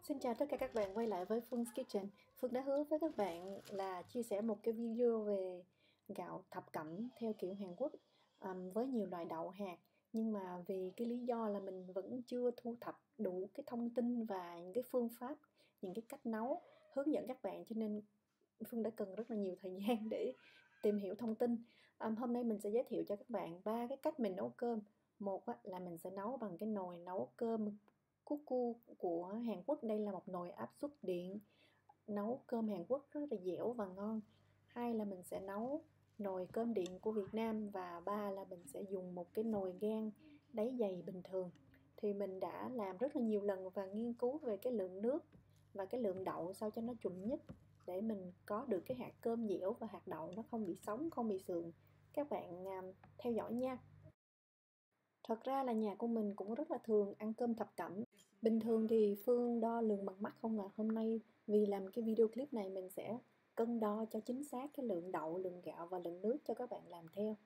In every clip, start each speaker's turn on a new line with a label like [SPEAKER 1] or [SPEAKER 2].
[SPEAKER 1] Xin chào tất cả các bạn quay lại với Phương Kitchen. Phương đã hứa với các bạn là chia sẻ một cái video về gạo thập cẩm theo kiểu Hàn Quốc với nhiều loại đậu hạt. Nhưng mà vì cái lý do là mình vẫn chưa thu thập đủ cái thông tin và những cái phương pháp, những cái cách nấu hướng dẫn các bạn, cho nên Phương đã cần rất là nhiều thời gian để tìm hiểu thông tin. Hôm nay mình sẽ giới thiệu cho các bạn ba cái cách mình nấu cơm. Một là mình sẽ nấu bằng cái nồi nấu cơm Cuckoo của Hàn Quốc. Đây là một nồi áp suất điện nấu cơm Hàn Quốc rất là dẻo và ngon. Hai là mình sẽ nấu nồi cơm điện của Việt Nam. Và ba là mình sẽ dùng một cái nồi gang đáy dày bình thường. Thì mình đã làm rất là nhiều lần và nghiên cứu về cái lượng nước và cái lượng đậu sao cho nó chuẩn nhất, để mình có được cái hạt cơm dẻo và hạt đậu nó không bị sống, không bị sượng. Các bạn theo dõi nha. Thật ra là nhà của mình cũng rất là thường ăn cơm thập cẩm. Bình thường thì Phương đo lường bằng mắt không à. Hôm nay vì làm cái video clip này mình sẽ cân đo cho chính xác cái lượng đậu, lượng gạo và lượng nước cho các bạn làm theo.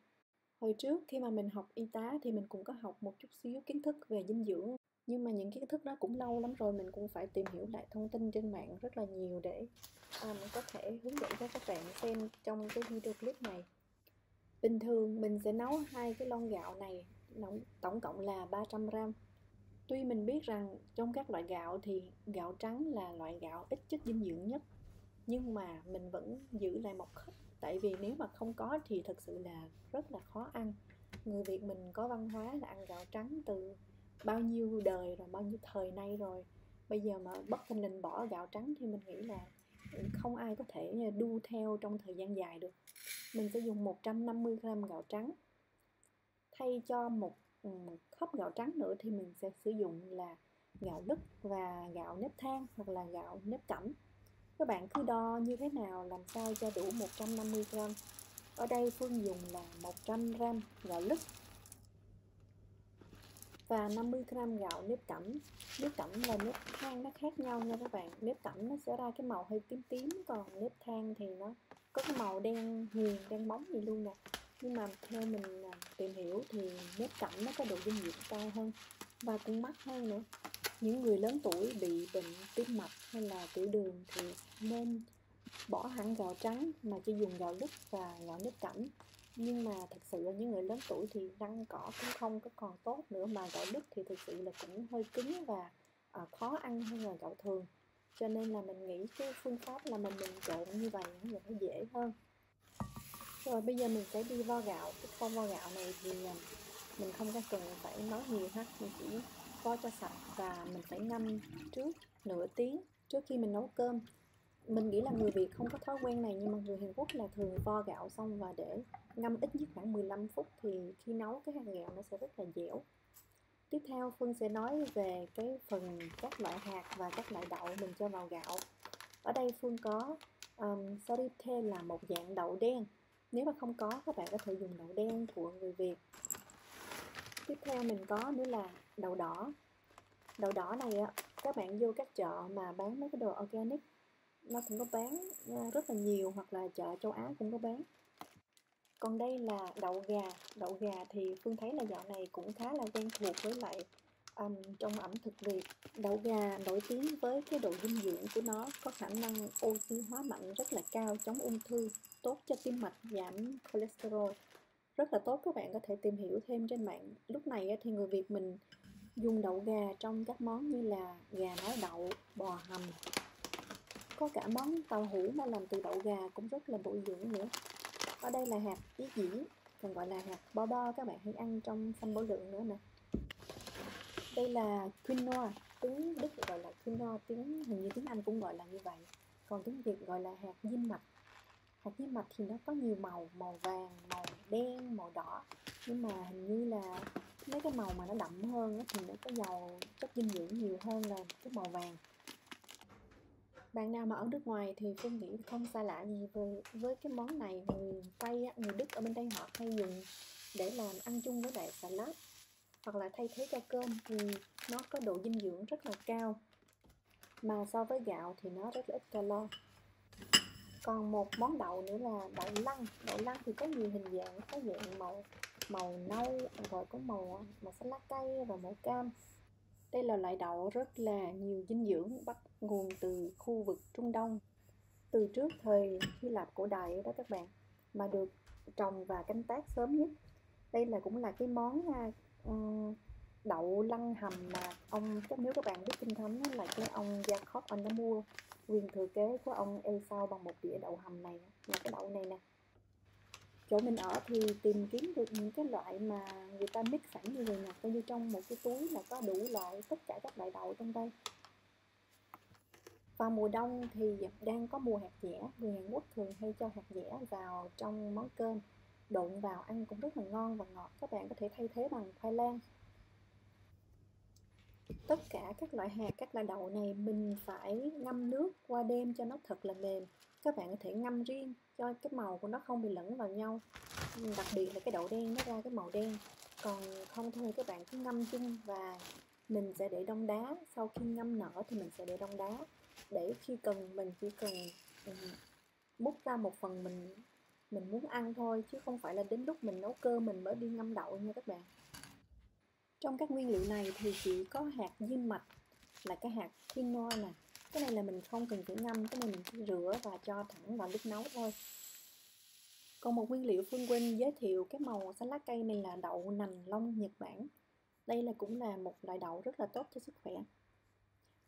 [SPEAKER 1] Hồi trước khi mà mình học y tá thì mình cũng có học một chút xíu kiến thức về dinh dưỡng. Nhưng mà những kiến thức đó cũng lâu lắm rồi, mình cũng phải tìm hiểu lại thông tin trên mạng rất là nhiều để mình có thể hướng dẫn cho các bạn xem trong cái video clip này. Bình thường mình sẽ nấu hai cái lon gạo này, tổng cộng là 300g. Tuy mình biết rằng trong các loại gạo thì gạo trắng là loại gạo ít chất dinh dưỡng nhất, nhưng mà mình vẫn giữ lại một khắc. Tại vì nếu mà không có thì thật sự là rất là khó ăn. Người Việt mình có văn hóa là ăn gạo trắng từ bao nhiêu đời rồi, bao nhiêu thời nay rồi. Bây giờ mà bất thình lình bỏ gạo trắng thì mình nghĩ là không ai có thể đu theo trong thời gian dài được. Mình sẽ dùng 150g gạo trắng. Thay cho một khóc gạo trắng nữa thì mình sẽ sử dụng là gạo lứt và gạo nếp than hoặc là gạo nếp cẩm. Các bạn cứ đo như thế nào làm sao cho đủ 150g. Ở đây Phương dùng là 100g gạo lứt và 50g gạo nếp cẩm. Nếp cẩm và nếp than nó khác nhau nha các bạn. Nếp cẩm nó sẽ ra cái màu hơi tím tím, còn nếp than thì nó có cái màu đen huyền, đen bóng gì luôn nè. Nhưng mà theo mình tìm hiểu thì nếp cẩm nó có độ dinh dưỡng cao hơn và cũng mắc hơn nữa. Những người lớn tuổi bị bệnh tim mạch hay là tiểu đường thì nên bỏ hẳn gạo trắng mà chỉ dùng gạo lứt và gạo nếp cẩm. Nhưng mà thật sự là những người lớn tuổi thì răng cỏ cũng không có còn tốt nữa, mà gạo lứt thì thực sự là cũng hơi cứng và khó ăn hơn là gạo thường. Cho nên là mình nghĩ cái phương pháp là mình trộn như vậy nó dễ hơn. Rồi bây giờ mình sẽ đi vo gạo. Cái khâu vo gạo này thì mình không có cần phải nói nhiều hết, mình chỉ vo cho sạch và mình phải ngâm trước nửa tiếng trước khi mình nấu cơm. Mình nghĩ là người Việt không có thói quen này, nhưng mà người Hàn Quốc là thường vo gạo xong và để ngâm ít nhất khoảng 15 phút thì khi nấu cái hạt gạo nó sẽ rất là dẻo. Tiếp theo Phương sẽ nói về cái phần các loại hạt và các loại đậu mình cho vào gạo. Ở đây Phương có saripte là một dạng đậu đen. Nếu mà không có, các bạn có thể dùng đậu đen của người Việt. Tiếp theo mình có nữa là đậu đỏ. Đậu đỏ này các bạn vô các chợ mà bán mấy cái đồ organic nó cũng có bán rất là nhiều, hoặc là chợ châu Á cũng có bán. Còn đây là đậu gà. Đậu gà thì Phương thấy là dạo này cũng khá là quen thuộc với lại trong ẩm thực Việt. Đậu gà nổi tiếng với cái độ dinh dưỡng của nó, có khả năng oxy hóa mạnh rất là cao, chống ung thư, tốt cho tim mạch, giảm cholesterol. Rất là tốt, các bạn có thể tìm hiểu thêm trên mạng. Lúc này thì người Việt mình dùng đậu gà trong các món như là gà nấu đậu, bò hầm. Có cả món tàu hũ mà làm từ đậu gà cũng rất là bổ dưỡng nữa. Ở đây là hạt ý dĩ, còn gọi là hạt bo bo, các bạn hay ăn trong sâm bổ lượng nữa nè. Đây là quinoa, tiếng Đức gọi là quinoa, hình như tiếng Anh cũng gọi là như vậy. Còn tiếng Việt gọi là hạt diêm mạch. Hạt diêm mạch thì nó có nhiều màu, màu vàng, màu đen, màu đỏ. Nhưng mà hình như là mấy cái màu mà nó đậm hơn thì nó có giàu chất dinh dưỡng nhiều hơn là cái màu vàng. Bạn nào mà ở nước ngoài thì Phương nghĩ không xa lạ gì với cái món này. Người Tây, người Đức ở bên đây họ hay dùng để làm ăn chung với lại salad hoặc là thay thế cho cơm, vì nó có độ dinh dưỡng rất là cao, mà so với gạo thì nó rất là ít calo. Còn một món đậu nữa là đậu lăng. Đậu lăng thì có nhiều hình dạng, có dạng màu nâu, rồi có màu xanh lá cây và màu cam. Đây là loại đậu rất là nhiều dinh dưỡng bắt nguồn từ khu vực Trung Đông, từ trước thời Hy Lạp cổ đại đó các bạn, mà được trồng và canh tác sớm nhất. Đây cũng là cái món đậu lăng hầm mà nếu các bạn biết kinh thánh là cái ông Jacob anh đã mua quyền thừa kế của ông Esau bằng một đĩa đậu hầm này, là cái đậu này nè. Chỗ mình ở thì tìm kiếm được những cái loại mà người ta mix sẵn như vậy nè, coi như trong một cái túi là có đủ loại tất cả các loại đậu trong đây. Vào mùa đông thì đang có mùa hạt dẻ, người Hàn Quốc thường hay cho hạt dẻ vào trong món cơm, độn vào ăn cũng rất là ngon và ngọt. Các bạn có thể thay thế bằng khoai lang. Tất cả các loại hạt, các loại đậu này mình phải ngâm nước qua đêm cho nó thật là mềm. Các bạn có thể ngâm riêng cho cái màu của nó không bị lẫn vào nhau, đặc biệt là cái đậu đen nó ra cái màu đen. Còn không thôi các bạn cứ ngâm chung, và mình sẽ để đông đá. Sau khi ngâm nở thì mình sẽ để đông đá, để khi cần mình chỉ cần múc ra một phần mình muốn ăn thôi, chứ không phải là đến lúc mình nấu cơm mình mới đi ngâm đậu nha các bạn. Trong các nguyên liệu này thì chỉ có hạt diêm mạch là cái hạt quinoa nè. Cái này là mình không cần phải ngâm, cái này mình chỉ rửa và cho thẳng vào nước nấu thôi. Còn một nguyên liệu Phương quên giới thiệu cái màu xanh lá cây này là đậu nành long Nhật Bản. Đây cũng là một loại đậu rất là tốt cho sức khỏe.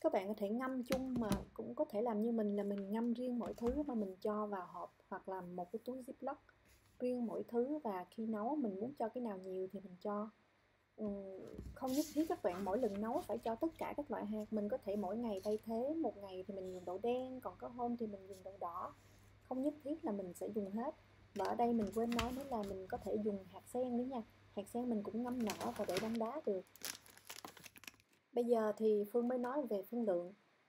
[SPEAKER 1] Các bạn có thể ngâm chung, mà cũng có thể làm như mình là mình ngâm riêng mỗi thứ mà mình cho vào hộp, hoặc là một cái túi ziploc riêng mỗi thứ, và khi nấu mình muốn cho cái nào nhiều thì mình cho. Không nhất thiết các bạn mỗi lần nấu phải cho tất cả các loại hạt, mình có thể mỗi ngày thay thế, một ngày thì mình dùng đậu đen, còn có hôm thì mình dùng đậu đỏ, không nhất thiết là mình sẽ dùng hết. Và ở đây mình quên nói nữa là mình có thể dùng hạt sen nữa nha, hạt sen mình cũng ngâm nở và để đông đá được. Bây giờ thì Phương mới nói về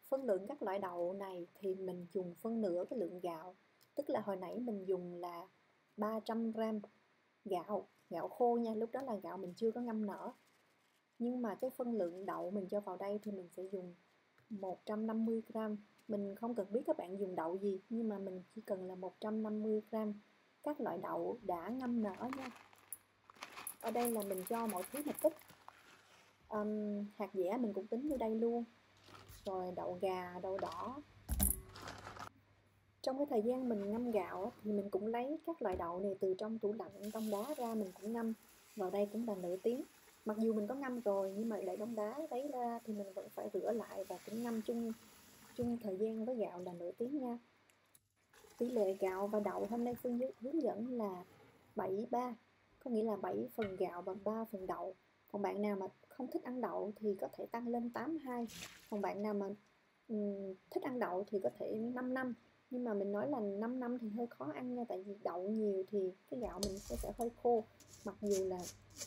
[SPEAKER 1] phân lượng các loại đậu này thì mình dùng phân nửa cái lượng gạo, tức là hồi nãy mình dùng là 300g gạo khô nha, lúc đó là gạo mình chưa có ngâm nở. Nhưng mà cái phân lượng đậu mình cho vào đây thì mình sẽ dùng 150g. Mình không cần biết các bạn dùng đậu gì, nhưng mà mình chỉ cần là 150g các loại đậu đã ngâm nở nha. Ở đây là mình cho mọi thứ một ít. Hạt dẻ mình cũng tính vô đây luôn, rồi đậu gà, đậu đỏ. Trong cái thời gian mình ngâm gạo thì mình cũng lấy các loại đậu này từ trong tủ lạnh đông đá ra, mình cũng ngâm vào đây cũng là nửa tiếng. Mặc dù mình có ngâm rồi nhưng mà để đông đá lấy ra thì mình vẫn phải rửa lại và cũng ngâm chung thời gian với gạo là nửa tiếng nha. Tỷ lệ gạo và đậu hôm nay Phương hướng dẫn là 7-3, có nghĩa là 7 phần gạo và 3 phần đậu. Còn bạn nào mà không thích ăn đậu thì có thể tăng lên 8-2. Còn bạn nào mà thích ăn đậu thì có thể 5-5. Nhưng mà mình nói là 5-5 thì hơi khó ăn nha, tại vì đậu nhiều thì cái gạo mình sẽ hơi khô, mặc dù là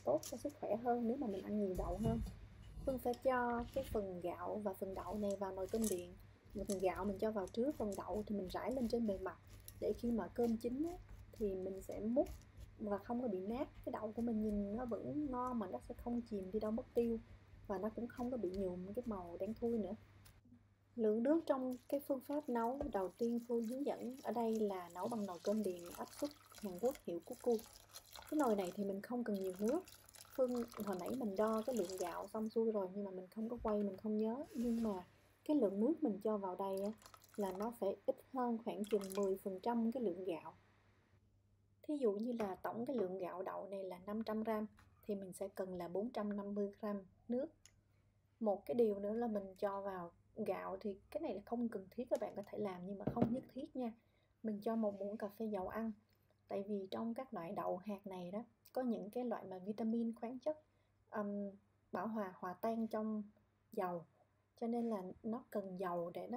[SPEAKER 1] tốt cho sức khỏe hơn nếu mà mình ăn nhiều đậu hơn. Phương sẽ cho cái phần gạo và phần đậu này vào nồi cơm điện. Phần gạo mình cho vào trước, phần đậu thì mình rải lên trên bề mặt, để khi mà cơm chín thì mình sẽ múc và không có bị nát. Cái đậu của mình nhìn nó vẫn ngon mà nó sẽ không chìm đi đâu mất tiêu, và nó cũng không có bị nhuộm cái màu đen thui nữa. Lượng nước trong cái phương pháp nấu đầu tiên Phương hướng dẫn ở đây là nấu bằng nồi cơm điện áp suất Hàn Quốc hiệu Cuckoo. Cái nồi này thì mình không cần nhiều nước. Hồi nãy mình đo cái lượng gạo xong xuôi rồi, nhưng mà mình không có quay, mình không nhớ. Nhưng mà cái lượng nước mình cho vào đây là nó phải ít hơn khoảng chừng 10% cái lượng gạo. Thí dụ như là tổng cái lượng gạo đậu này là 500g thì mình sẽ cần là 450g nước. Một cái điều nữa là mình cho vào gạo thì cái này là không cần thiết, các bạn có thể làm nhưng mà không nhất thiết nha. Mình cho 1 muỗng cà phê dầu ăn, tại vì trong các loại đậu hạt này đó có những cái loại mà vitamin, khoáng chất bảo hòa tan trong dầu, cho nên là nó cần dầu để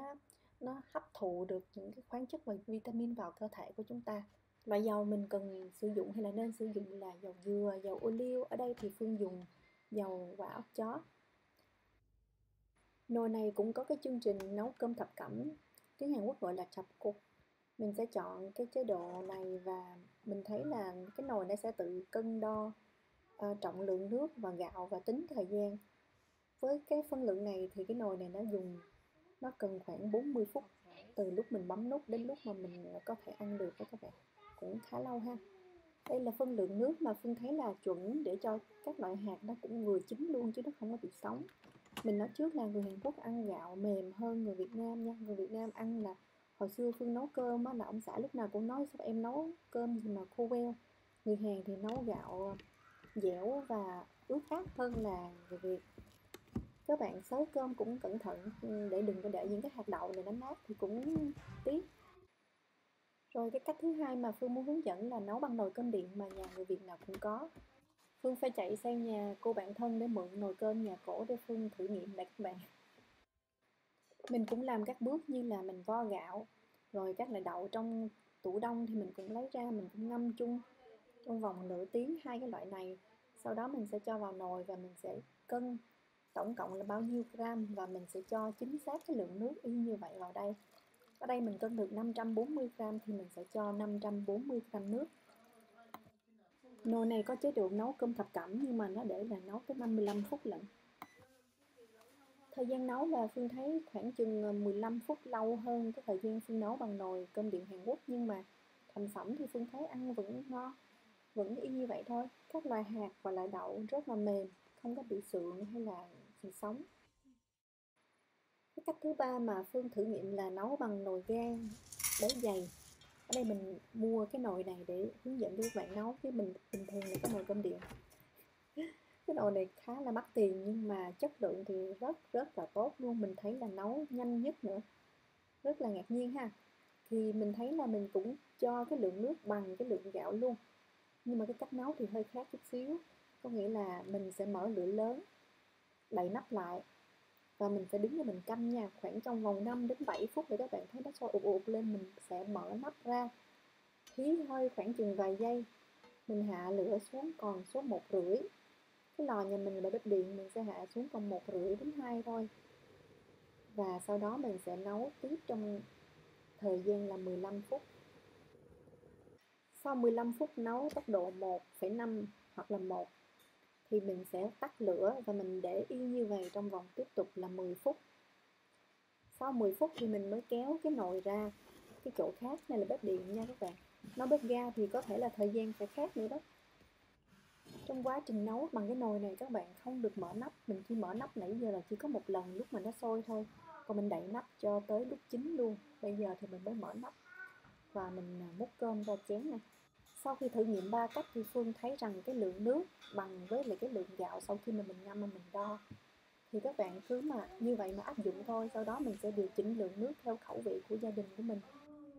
[SPEAKER 1] nó hấp thụ được những cái khoáng chất và vitamin vào cơ thể của chúng ta. Loại dầu mình cần sử dụng hay là nên sử dụng là dầu dừa, dầu ô liu. Ở đây thì Phương dùng dầu quả óc chó. Nồi này cũng có cái chương trình nấu cơm thập cẩm, tiếng Hàn Quốc gọi là chập cục. Mình sẽ chọn cái chế độ này và mình thấy là cái nồi nó sẽ tự cân đo trọng lượng nước và gạo và tính thời gian. Với cái phân lượng này thì cái nồi này nó cần khoảng 40 phút từ lúc mình bấm nút đến lúc mà mình có thể ăn được đó các bạn, cũng khá lâu ha. Đây là phân lượng nước mà Phương thấy là chuẩn để cho các loại hạt nó cũng vừa chín luôn, chứ nó không có bị sống. Mình nói trước là người Hàn Quốc ăn gạo mềm hơn người Việt Nam nha. Người Việt Nam ăn là hồi xưa Phương nấu cơm á, là ông xã lúc nào cũng nói sao em nấu cơm gì mà khô queo. Người Hàn thì nấu gạo dẻo và ướt át hơn là người Việt. Các bạn xới cơm cũng cẩn thận để đừng có để những cái hạt đậu này nó nát thì cũng tiếc. Rồi cái cách thứ hai mà Phương muốn hướng dẫn là nấu bằng nồi cơm điện mà nhà người Việt nào cũng có. Phương phải chạy sang nhà cô bạn thân để mượn nồi cơm nhà cổ để Phương thử nghiệm lại các bạn. Mình cũng làm các bước như là mình vo gạo, rồi các loại đậu trong tủ đông thì mình cũng lấy ra, mình cũng ngâm chung trong vòng nửa tiếng hai cái loại này. Sau đó mình sẽ cho vào nồi và mình sẽ cân tổng cộng là bao nhiêu gram và mình sẽ cho chính xác cái lượng nước y như vậy vào đây. Ở đây mình cân được 540 gram thì mình sẽ cho 540 gram nước. Nồi này có chế độ nấu cơm thập cẩm nhưng mà nó để là nấu tới 55 phút lận. Thời gian nấu là Phương thấy khoảng chừng 15 phút lâu hơn cái thời gian Phương nấu bằng nồi cơm điện Hàn Quốc, nhưng mà thành phẩm thì Phương thấy ăn vẫn ngon, vẫn y như vậy thôi. Các loại hạt và loại đậu rất là mềm, không có bị sượng hay là bị sống. Cái cách thứ ba mà Phương thử nghiệm là nấu bằng nồi gang đáy dày. Ở đây mình mua cái nồi này để hướng dẫn cho các bạn nấu, chứ mình bình thường là cái nồi cơm điện. Cái nồi này khá là mắc tiền nhưng mà chất lượng thì rất là tốt luôn. Mình thấy là nấu nhanh nhất nữa, rất là ngạc nhiên ha. Thì mình thấy là mình cũng cho cái lượng nước bằng cái lượng gạo luôn, nhưng mà cái cách nấu thì hơi khác chút xíu. Có nghĩa là mình sẽ mở lửa lớn, đậy nắp lại và mình phải đứng để mình canh nha. Khoảng trong vòng 5 đến 7 phút để các bạn thấy nó sôi ụt ụt lên, mình sẽ mở nắp ra, hí hơi khoảng chừng vài giây. Mình hạ lửa xuống còn số 1,5. Cái lò nhà mình là bếp điện, mình sẽ hạ xuống còn 1,5 đến 2 thôi. Và sau đó mình sẽ nấu tiếp trong thời gian là 15 phút. Sau 15 phút nấu tốc độ 1,5 hoặc là 1 thì mình sẽ tắt lửa và mình để yên như vậy trong vòng tiếp tục là 10 phút. Sau 10 phút thì mình mới kéo cái nồi ra cái chỗ khác. Này là bếp điện nha các bạn. Nấu bếp ga thì có thể là thời gian phải khác nữa đó. Trong quá trình nấu bằng cái nồi này các bạn không được mở nắp. Mình chỉ mở nắp nãy giờ là chỉ có một lần lúc mà nó sôi thôi. Còn mình đậy nắp cho tới lúc chín luôn. Bây giờ thì mình mới mở nắp và mình múc cơm ra chén này. Sau khi thử nghiệm 3 cách thì Phương thấy rằng cái lượng nước bằng với lại cái lượng gạo sau khi mà mình ngâm mà mình đo. Thì các bạn cứ mà như vậy mà áp dụng thôi. Sau đó mình sẽ điều chỉnh lượng nước theo khẩu vị của gia đình của mình.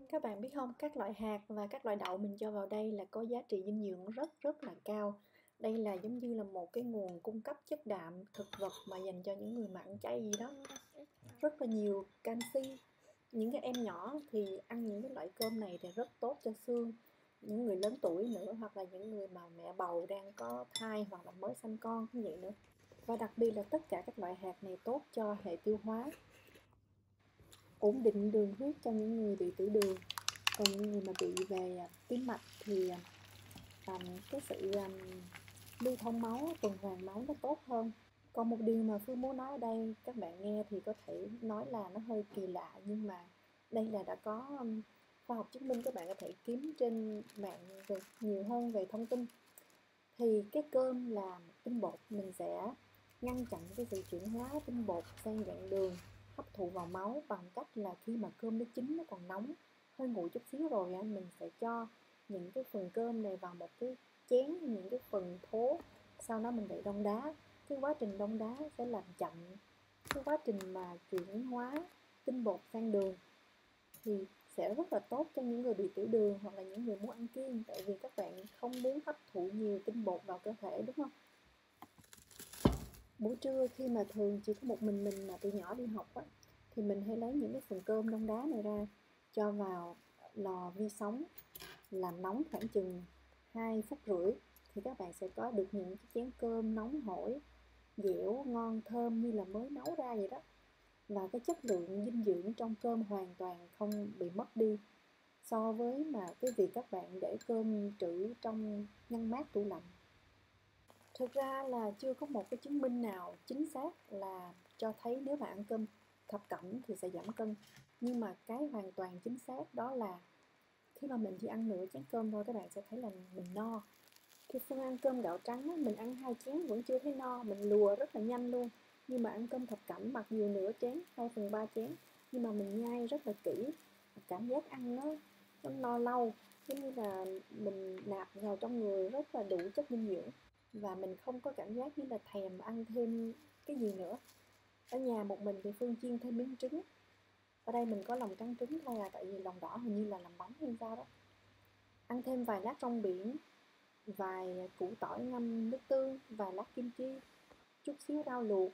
[SPEAKER 1] Các bạn biết không, các loại hạt và các loại đậu mình cho vào đây là có giá trị dinh dưỡng rất là cao. Đây là giống như là một cái nguồn cung cấp chất đạm thực vật mà dành cho những người mà ăn chay gì đó. Rất là nhiều canxi. Những cái em nhỏ thì ăn những cái loại cơm này thì rất tốt cho xương. Những người lớn tuổi nữa, hoặc là những người mà mẹ bầu đang có thai hoặc là mới sanh con cũng vậy nữa. Và đặc biệt là tất cả các loại hạt này tốt cho hệ tiêu hóa, ổn định đường huyết cho những người bị tiểu đường. Còn những người mà bị về tim mạch thì cái sự lưu thông máu, tuần hoàn máu nó tốt hơn. Còn một điều mà Phương muốn nói ở đây, các bạn nghe thì có thể nói là nó hơi kỳ lạ, nhưng mà đây là đã có khoa học chứng minh. Các bạn có thể kiếm trên mạng về nhiều hơn về thông tin. Thì cái cơm là tinh bột, mình sẽ ngăn chặn cái sự chuyển hóa tinh bột sang dạng đường hấp thụ vào máu bằng cách là khi mà cơm nó chín, nó còn nóng, hơi nguội chút xíu rồi mình sẽ cho những cái phần cơm này vào một cái chén, những cái phần thố, sau đó mình đậy đông đá. Cái quá trình đông đá sẽ làm chậm cái quá trình mà chuyển hóa tinh bột sang đường, thì sẽ rất là tốt cho những người bị tiểu đường hoặc là những người muốn ăn kiêng, tại vì các bạn không muốn hấp thụ nhiều tinh bột vào cơ thể, đúng không? Buổi trưa khi mà thường chỉ có một mình mà từ nhỏ đi học á, thì mình hay lấy những cái phần cơm đông đá này ra, cho vào lò vi sóng, làm nóng khoảng chừng 2,5 phút, thì các bạn sẽ có được những cái chén cơm nóng hổi, dẻo, ngon, thơm như là mới nấu ra vậy đó. Và cái chất lượng dinh dưỡng trong cơm hoàn toàn không bị mất đi so với mà cái việc các bạn để cơm trữ trong ngăn mát tủ lạnh. Thực ra là chưa có một cái chứng minh nào chính xác là cho thấy nếu bạn ăn cơm thập cẩm thì sẽ giảm cân. Nhưng mà cái hoàn toàn chính xác đó là khi mà mình chỉ ăn nửa chén cơm thôi, các bạn sẽ thấy là mình no. Khi Phương ăn cơm gạo trắng, mình ăn 2 chén vẫn chưa thấy no, mình lùa rất là nhanh luôn. Nhưng mà ăn cơm thập cẩm mặc dù nửa chén, 2/3 chén, nhưng mà mình nhai rất là kỹ, cảm giác ăn nó no lâu, giống như là mình nạp vào trong người rất là đủ chất dinh dưỡng, và mình không có cảm giác như là thèm ăn thêm cái gì nữa. Ở nhà một mình thì Phương chiên thêm miếng trứng. Ở đây mình có lòng trắng trứng thôi à, tại vì lòng đỏ hình như là làm bánh hay sao đó. Ăn thêm vài lát rong biển, vài củ tỏi ngâm nước tương, vài lát kim chi, chút xíu rau luộc.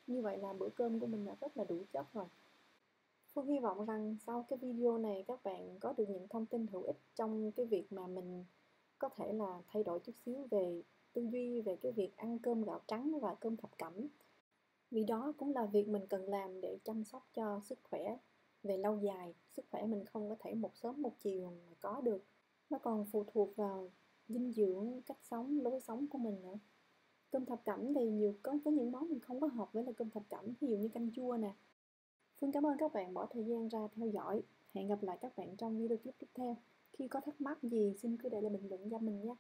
[SPEAKER 1] Như vậy là bữa cơm của mình đã rất là đủ chất rồi. Phương hy vọng rằng sau cái video này các bạn có được những thông tin hữu ích trong cái việc mà mình có thể là thay đổi chút xíu về tư duy về cái việc ăn cơm gạo trắng và cơm thập cẩm. Vì đó cũng là việc mình cần làm để chăm sóc cho sức khỏe về lâu dài. Sức khỏe mình không có thể một sớm một chiều mà có được. Nó còn phụ thuộc vào dinh dưỡng, cách sống, lối sống của mình nữa. Cơm thập cẩm thì có những món mình không có hợp với là cơm thập cẩm, ví dụ như canh chua nè. Phương cảm ơn các bạn bỏ thời gian ra theo dõi. Hẹn gặp lại các bạn trong video clip tiếp theo. Khi có thắc mắc gì xin cứ để lại bình luận cho mình nhé.